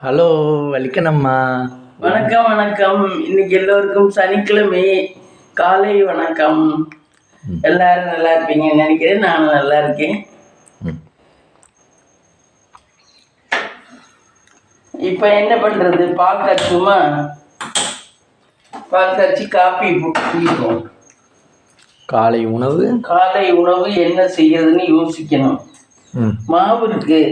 Hello வலிக்கணம்மா. வணக்கம் வணக்கம். இன்னைக்கு எல்லோருக்கும் சனிக்கிழமை காலை வணக்கம். எல்லாரும் நல்லா இருப்பீங்கன்னு நினைக்கிறேன். நானும் நல்லா இருக்கேன். இப்போ என்ன பண்றது? பால் காய்ச்சுமா? பால் காய்ச்சி காப்பி குடிப்போம். காலை உணவு என்ன செய்யறதுன்னு யோசிக்கணும். மாவு இருக்கு.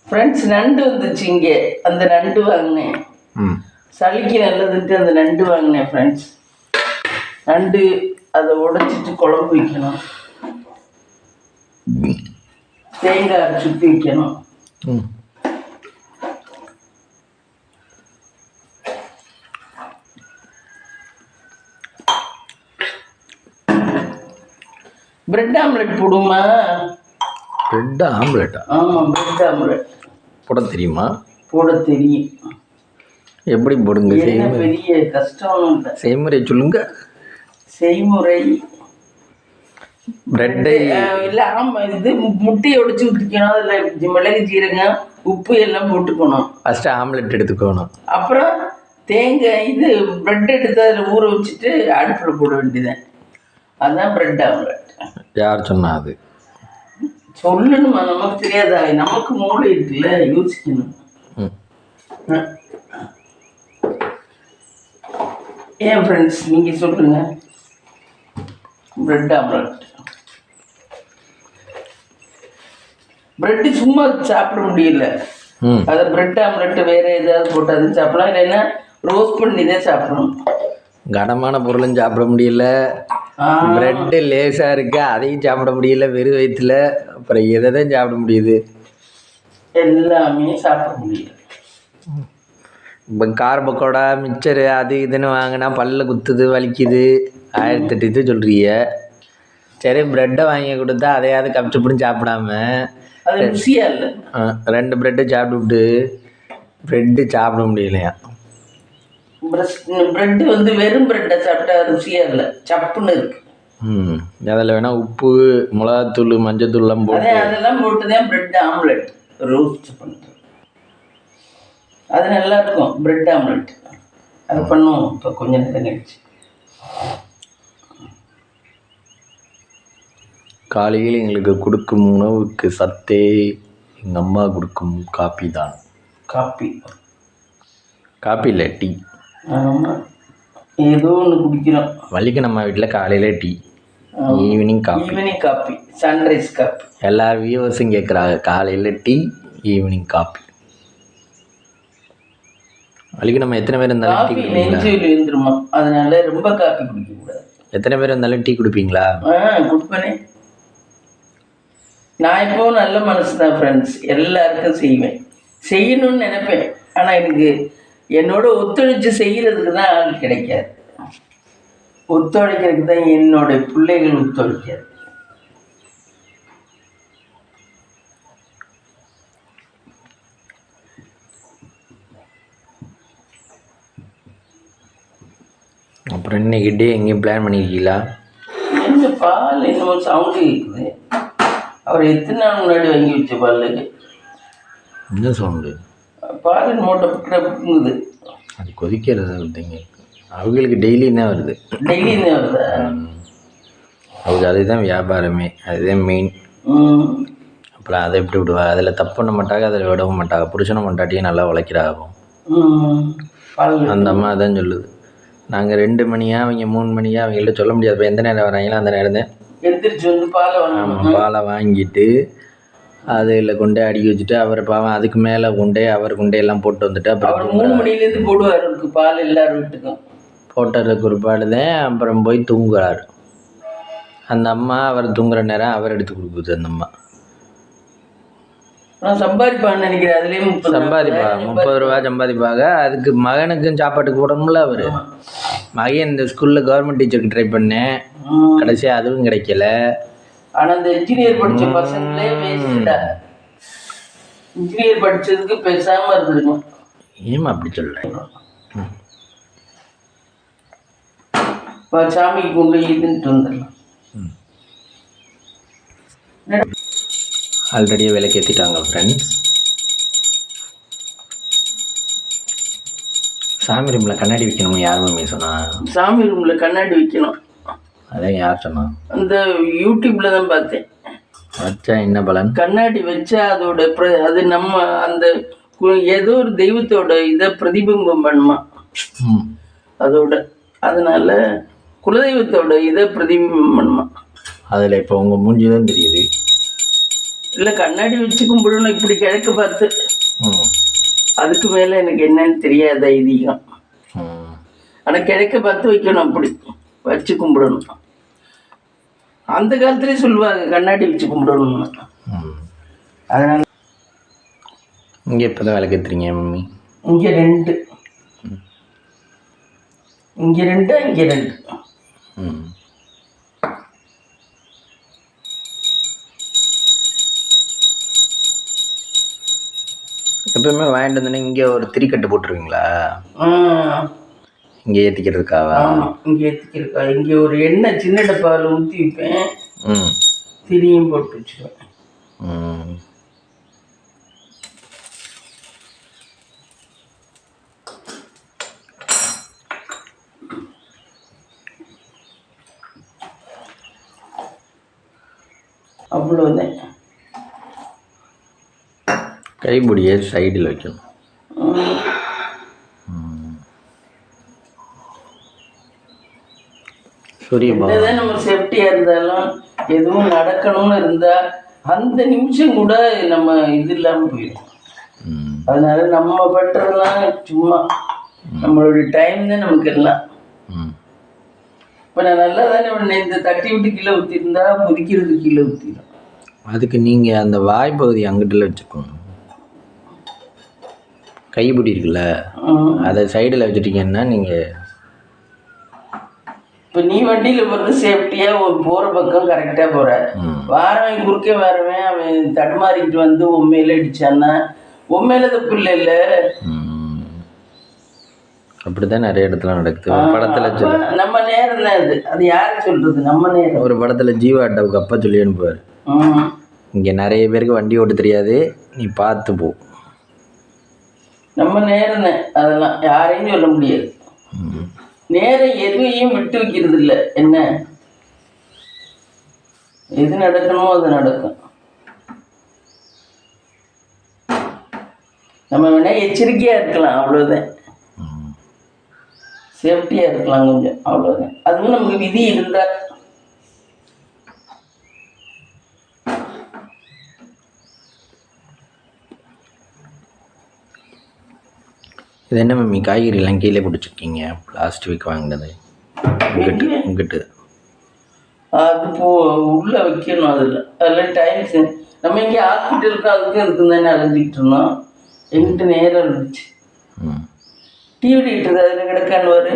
ஃப்ரெண்ட்ஸ், நண்டு வந்துச்சு இங்கே. அந்த நண்டு வாங்கினேன். சளிக்கு நல்லதுன்ட்டு அந்த நண்டு வாங்கினேன் ஃப்ரெண்ட்ஸ். நண்டு அதை உடைச்சிட்டு குழம்பு வைக்கணும். தேங்காய் சுற்றி வைக்கணும். பிரெட் ஆம்லெட் போடுமா? பிரெட் ஆம்லெட்டா? ஆமாம், பிரெட் ஆம்லெட் போட தெரியுமா? போட தெரியும். எப்படி போடுங்க? பெரிய கஷ்டம் இல்லை. செய்முறை சொல்லுங்க. செய்முறை பிரெட்டை இல்லை. ஆமாம், இது முட்டையை உடைச்சி ஊற்றிக்கணும். அதில் மிளகு ஜீரகம் உப்பு எல்லாம் போட்டுக்கணும். ஃபஸ்ட்டு ஆம்லெட் எடுத்துக்கணும். அப்புறம் தேங்காய் இது பிரெட் எடுத்து அதில் ஊற வச்சுட்டு அடுப்பில் போட வேண்டியதான். அதுதான் பிரெட் ஆம்லெட். யார் சொன்னா? அது சொல்லணுமா? நமக்கு தெரியாதா? நமக்கு மூளை இருக்குல்ல, யோசிக்கணும். ஏன் ஃப்ரெண்ட்ஸ், நீங்கள் சொல்லுங்க. Bread omelette. பிரெட்டு சும்மா சாப்பிட முடியல. அதை பிரெட் ஆம்லெட் வேற ஏதாவது போட்டாது சாப்பிடலாம். இல்லைன்னா ரோஸ்ட் பண்ணி தான் சாப்பிடணும். கனமான பொருளும் சாப்பிட முடியல, பிரெட்டு லேசாக இருக்கு அதையும் சாப்பிட முடியல வெறும் வயிற்றுல. அப்புறம் எதை தான் சாப்பிட முடியுது? எல்லாமே சாப்பிட முடியல. இப்போ கார பக்கோடா மிக்சரு அது இதுன்னு வாங்கினா பல்ல குத்துது, வலிக்குது, 1008 இது சொல்கிறீங்க. சரி, ப்ரெட்டை வாங்கி கொடுத்தா அதையாவது கஷ்டப்படும் சாப்பிடாம அது ருசியாக இல்லை. 2 ப்ரெட்டு சாப்பிட்டு ப்ரெட்டு சாப்பிட முடியலையா? பிரெட்டு வெறும் பிரெட்டை சாப்பிட்டா ருசியாக இல்லை, சப்புன்னு இருக்கு. அதில் வேணால் உப்பு, மிளகாத்தூள், மஞ்சத்தூள்லாம் போட்டு அதெல்லாம் போட்டு தான் பிரெட் ஆம்லெட் ரோஸ்ட் பண்ணுறது. அது நல்லா இருக்கும் பிரெட் ஆம்லெட். அது பண்ணுவோம் இப்போ கொஞ்ச நேரம் கழிச்சு. காலையில் எங்களுக்கு கொடுக்கும் உணவுக்கு சத்தே எங்கள் அம்மா கொடுக்கும் காப்பி தான். காப்பி இல்லை, டீ. ஆமாம், ஏதோ ஒன்று குடிக்கிறோம். வள்ளிக்கு நம்ம வீட்டில் காலையில் tea, evening coffee, Sunrise coffee. எல்லா வியூவர்ஸும் கேட்குறாங்க காலையில் டீ, ஈவினிங் காப்பி. வள்ளிக்கு நம்ம எத்தனை பேர் இருந்தாலும் டீ குடிப்பீங்களா? அதனால ரொம்ப காப்பி குடிக்கக்கூடாது. எத்தனை பேர் இருந்தாலும் டீ குடிப்பீங்களா? குடிப்பேனே. நான் இப்போ நல்ல மனசு தான் ஃப்ரெண்ட்ஸ். எல்லாருக்கும் செய்வேன், செய்யணும்னு நினைப்பேன். ஆனால் எனக்கு என்னோட ஒத்துழைச்சு செய்கிறதுக்கு தான் ஆள் கிடைக்காது. ஒத்துழைக்கிறதுக்கு தான் என்னோட பிள்ளைகள் ஒத்துழைக்காது. அப்புறம் இன்னைக்கு டே எங்கேயும் பிளான் பண்ணியிருக்கீங்களா? என்ன பால் என்னமோ சவுண்டு கேட்குது. அவர் எத்தனை நாள் முன்னாடி வாங்கி வச்ச பால்? என்ன சவுண்டு? பால் மூட்டை புக்குங்குது. அது கொதிக்கிறது அப்படிங்க. அவங்களுக்கு டெய்லி தான் வருது. வருதா? அவங்க அதுதான் வியாபாரமே, அதுதான் மெயின். அப்புறம் அதை எப்படி விடுவா? அதில் தப்பு பண்ண மாட்டாங்க, அதில் விடவும் மாட்டாங்க. புருஷனை மண்டாட்டியும் நல்லா உழைக்கிறாகும். அந்த அம்மா தான் சொல்லுது. நாங்கள் 2 மணியா அவங்க 3 மணியா அவங்கள்ட்ட சொல்ல முடியாது. இப்போ எந்த நேரம் வராங்களோ அந்த நேரம் தான் எடுத்துருச்சு வந்து பாலை வாங்கிட்டு அதில் கொண்டே அடுக்கி வச்சுட்டு அவர் பாவம் அதுக்கு மேலே அவர் கொண்டையெல்லாம் போட்டு வந்துட்டு அப்புறம் 3 மணிலேருந்து போடுவார் பால் எல்லாரும் வீட்டுக்கும். போட்டதுக்கு ஒரு பாடு தான் அப்புறம் போய் தூங்குறாரு. அந்த அம்மா அவர் தூங்குற நேரம் அவர் எடுத்து கொடுக்குது. அந்த அம்மா சம்பாதிப்பான்னு நினைக்கிறேன். அதுலேயும் 30 ரூபா சம்பாதிப்பாங்க. அதுக்கு மகனுக்கும் சாப்பாட்டுக்கு போடணும்ல. அவர் மகன் இந்த ஸ்கூலில் கவர்மெண்ட் டீச்சருக்கு ட்ரை பண்ணேன், கடைசியாக அதுவும் கிடைக்கல. ஆனால் அந்த இன்ஜினியர் படித்த பசங்களே வேஸ்ட்டா. இன்ஜினியர் படித்ததுக்கு பேசாமல் இருந்துருங்க. ஏமா அப்படி சொல்கிறேன்? சாமிக்கு கொண்டு இதுன்ட்டு வந்துடலாம். ஆல்ரெடியே விலைக்கு ஏற்றிட்டாங்க ஃப்ரெண்ட்ஸ். சாமி ரூமில் கண்ணாடி வைக்கணும்னு யார் மம்மி சொன்னா? சாமி ரூமில் கண்ணாடி வைக்கணும். அதான் யார் சொன்னா? அந்த யூடியூப்ல தான் பார்த்தேன். வச்சா என்ன பலன்? கண்ணாடி வச்சா அதோட அது நம்ம அந்த ஏதோ ஒரு தெய்வத்தோட இதை பிரதிபிம்பம் பண்ணுமா அதோட, அதனால குலதெய்வத்தோட இதை பிரதிபிம்பம் பண்ணுமா. அதில் இப்போ உங்கள் மூஞ்சி தான் தெரியுது. இல்லை கண்ணாடி வச்சு கும்பிடணும் இப்படி கிழக்கு பார்த்து. அதுக்கு மேலே எனக்கு என்னன்னு தெரியாத ஐதீகம். ஆனால் கிழக்க பார்த்து வைக்கணும், அப்படி வச்சு கும்பிடணும். அந்த காலத்துலேயே சொல்லுவாங்க கண்ணாடி வச்சு கும்பிடணும்னு. அதனால இங்கே இப்போ தான் விளக்கத்துறீங்க மம்மி? இங்கே 2, இங்கே 2, இங்கே 2. எப்பவுமே வாங்கிட்டு வந்தோன்னே இங்கே ஒரு திரிக்கட்டு போட்டுருவீங்களா? இங்கே ஏற்றிக்கிறதுக்காவா? ஆமாம், இங்கே ஏற்றிக்கிறதுக்கா. இங்கே ஒரு எண்ணெய் சின்ன டப்பாவில் ஊற்றி வைப்பேன், திரியும் போட்டு வச்சுருவேன். அவ்வளோதான். கைப்பிடியை சைடில் வைக்கணும். என்னதான் நம்ம சேஃப்டியாக இருந்தாலும் எதுவும் நடக்கணும்னு இருந்தால் அந்த நிமிஷம் கூட நம்ம இது இல்லாமல் போயிடும். அதனால நம்ம பண்ணுறதெல்லாம் சும்மா நம்மளுடைய டைம் தான் நமக்கு எல்லாம். இப்போ நான் நல்லா தானே பண்ணேன், இந்த தட்டி விட்டு கீழே ஊற்றிருந்தா கொதிக்கிறது கீழே ஊற்றிடும். அதுக்கு நீங்கள் அந்த வாய்ப்பகுதி அங்கிட்டுல வச்சுக்கோங்க. கைப்பிடி இருக்குல்ல, அதை சைடில் வச்சுட்டீங்கன்னா நீங்கள் இப்போ நீ வண்டியில் போகிறது சேஃப்டியாக போகிற பக்கம் கரெக்டாக போகிற. வாரவன் குறுக்கே வரவன் அவன் தடுமாறிக்கிட்டு வந்து உண்மையில அடித்தான்னா உண்மையில தப்பு இல்லை. அப்படிதான் நிறைய இடத்துல நடக்குது. ஒரு படத்தில் நம்ம நேரம் தான் அது, அது யாரு சொல்கிறது? நம்ம நேரம். ஒரு படத்தில் ஜீவா அட்டாவுக்கு அப்பா சொல்லி அனுப்புவார், இங்கே நிறைய பேருக்கு வண்டி ஓட்ட தெரியாது, நீ பார்த்து போ. நம்ம நேரம் தான், அதெல்லாம் யாரையும் சொல்ல முடியாது. நேரம் எதையும் விட்டு வைக்கிறது இல்லை. என்ன எது நடக்கணுமோ அது நடக்கும். நம்ம வேணா எச்சரிக்கையாக இருக்கலாம், அவ்வளோதான். சேஃப்டியாக இருக்கலாம் கொஞ்சம், அவ்வளோதான். அதுவும் நமக்கு விதி இருந்தால். இது என்ன மம்மி காய்கறிலாம் கீழே பிடிச்சிருக்கீங்க? லாஸ்ட் வீக் வாங்கினது உங்ககிட்ட. அது உள்ளே வைக்கணும். அதில் டைம்ஸ் நம்ம இங்கே ஹாஸ்பிட்டலுக்கு அதுக்கும் இருக்குன்னு தானே அலைஞ்சிக்கிட்டு இருந்தோம். எங்கிட்ட நேரம் இருந்துச்சு. டிவி இருக்கு, அதில் கிடக்கான்னு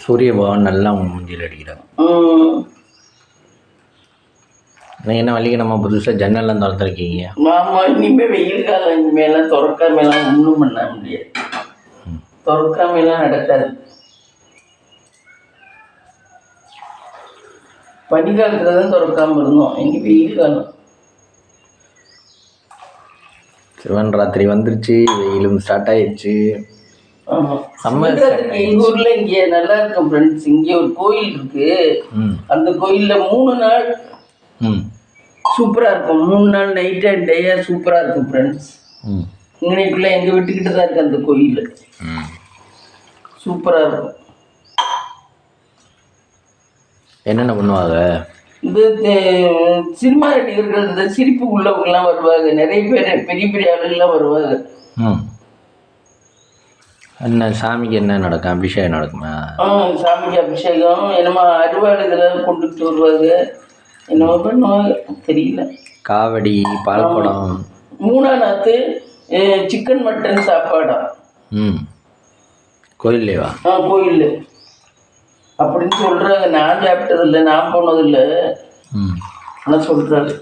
சூரிய பகவான் நல்லா மூஞ்சில் அடிக்கிறாங்க. என்ன வழிக்கு நம்ம புதுசாக ஜன்னல்லாம் திறந்துருக்கீங்க? ஆமாம், இனிமேல் வெயில் காலம் இனிமேலாம் திறக்காமலாம் ஒன்றும் பண்ண முடியாது. திறக்காமலாம் நடக்காது. பனிக்காலத்தில் தான் திறக்காமல் இருந்தோம், இங்கே வெயில் காலம். சிவன் ராத்திரி வந்துருச்சு, வெயிலும் ஸ்டார்ட் ஆயிடுச்சு. எங்க ஊர்ல இங்க நல்லா இருக்கும் ஃப்ரெண்ட்ஸ். இங்க ஒரு கோயில் இருக்கு, அந்த கோயில்ல 3 நாள் சூப்பரா இருக்கும். 3 நாள் நைட் அண்ட் டேயா சூப்பரா இருக்கும் ஃப்ரெண்ட்ஸ். இங்கனைக்குள்ள எங்க வீட்டுக்கிட்ட தான் இருக்கு அந்த கோயில், சூப்பரா இருக்கும். என்னென்ன பண்ணுவாங்க? இந்த சினிமா நடிகர்கள், இந்த சிரிப்பு உள்ளவங்கெல்லாம் வருவாங்க, நிறைய பேர் பெரிய பெரிய ஆளுங்கெல்லாம் வருவாங்க. என்ன சாமிக்கு என்ன நடக்கும்? அபிஷேகம் நடக்குமா? சாமிக்கு அபிஷேகம் என்னமோ அறுவாடு இதெல்லாம் கொண்டுட்டு வருவாங்க, என்னமோ பண்ணுவாங்க, தெரியல. காவடி, பால்குடம். 3ஆம் நாத்து சிக்கன் மட்டன் சாப்பாடா? கோயில்லேவா? கோயில் அப்படின்னு சொல்றாங்க. நான் சாப்பிட்டதில்லை, நான் போனதில்லை, ஆனால் சொல்றாங்க.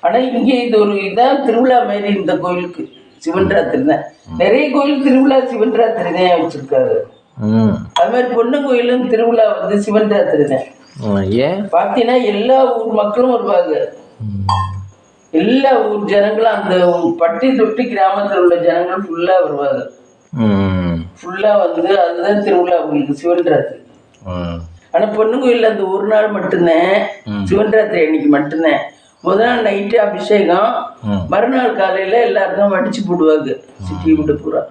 ஆனால் இங்கே இது ஒரு இதான் திருவிழா மாதிரி இந்த கோயிலுக்கு. சிவன் ராத்திரி தான், நிறைய கோயில் திருவிழா சிவன் ராத்திரி தான் வச்சிருக்காரு. அது மாதிரி பொண்ணு கோயிலும் திருவிழா வந்து சிவன் ராத்திரி தான். ஏன் பார்த்தீங்கன்னா எல்லா ஊர் மக்களும் வருவாங்க. எல்லா ஊர் ஜனங்களும் அந்த பட்டி தொட்டி கிராமத்தில் உள்ள ஜனங்கள் ஃபுல்லாக வருவாங்க. ஃபுல்லாக வந்து அதுதான் திருவிழா அவங்களுக்கு சிவன் ராத்திரி. ஆனால் பொண்ணு கோயிலில் அந்த ஒரு நாள் மட்டும்தான், சிவன் ராத்திரி அன்னைக்கு மட்டும்தான். முதல் நாள் நைட்டு அபிஷேகம், மறுநாள் காலையில் எல்லாருக்கும் வடிச்சு போடுவாங்க சிட்டி விட்டு பூரா.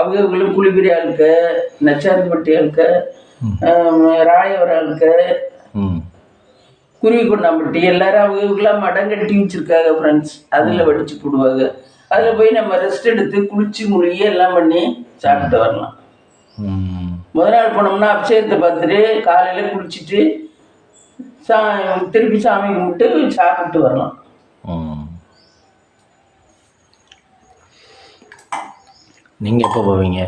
அவங்களுக்கு குளிபிரி ஆளுக்க, நச்சாந்திப்பட்டி ஆளுக்க, ராயவர் ஆளுக்க, குருவி கொண்டாம்பட்டி எல்லாரும் அவங்களுக்குலாம் மடம் கட்டி வச்சிருக்காங்க ஃப்ரெண்ட்ஸ். அதில் வடிச்சு போடுவாங்க. அதில் போய் நம்ம ரெஸ்ட் எடுத்து குளிச்சு முழுகி எல்லாம் பண்ணி சாப்பிட்டு வரலாம். முதல் நாள் போனோம்னா அபிஷேகத்தை பார்த்துட்டு காலையில் குளிச்சுட்டு திருப்பி சாமி கும்பிட்டு சாப்பிட்டு வரலாம். நீங்கள் எப்போ போவீங்க?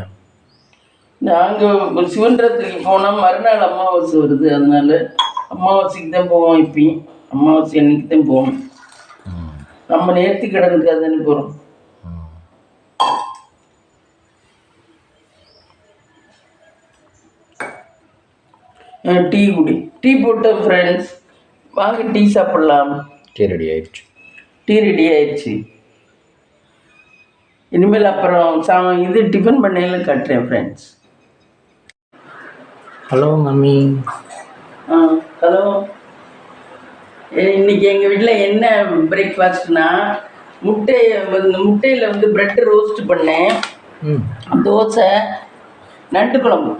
நாங்கள் சிவன் ராத்திரிக்கு போனால் மறுநாள் அமாவாசை வருது, அதனால அமாவாசைக்கு தான் போவோம். இப்பயும் அமாவாசை அன்னைக்கு தான் போவோம். நம்ம நேர்த்தி கடனுக்கு அதுன்னு போகிறோம். டீ குடி, டீ போட்டோம் ஃப்ரெண்ட்ஸ். வாங்க டீ சாப்பிட்லாம். டீ ரெடி ஆயிடுச்சு. டீ ரெடி ஆயிடுச்சு. இனிமேல் அப்புறம் இது டிஃபன் பண்ணையில் கட்டுறேன் ஃப்ரெண்ட்ஸ். Hello mummy. ஹலோ. இன்னைக்கு எங்கள் வீட்டில் என்ன பிரேக்ஃபாஸ்ட்னா, முட்டையில் வந்து ப்ரெட் ரோஸ்ட் பண்ணேன், தோசை, நண்டு குழம்பு.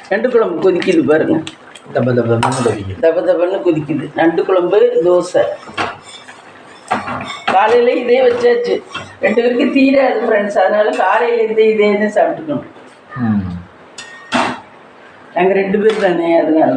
நண்டு குழம்பு கொதிக்குது பாருங்க, தப்ப தப்பன்னு கொதிக்குது. நண்டு குழம்பு, தோசை. காலையில் இதே வச்சாச்சு. 2 பேருக்கு தீராது ஃப்ரெண்ட்ஸ், அதனால காலையில் இதே சாப்பிட்டுக்கணும். நாங்கள் 2 பேர் தானே, அதனால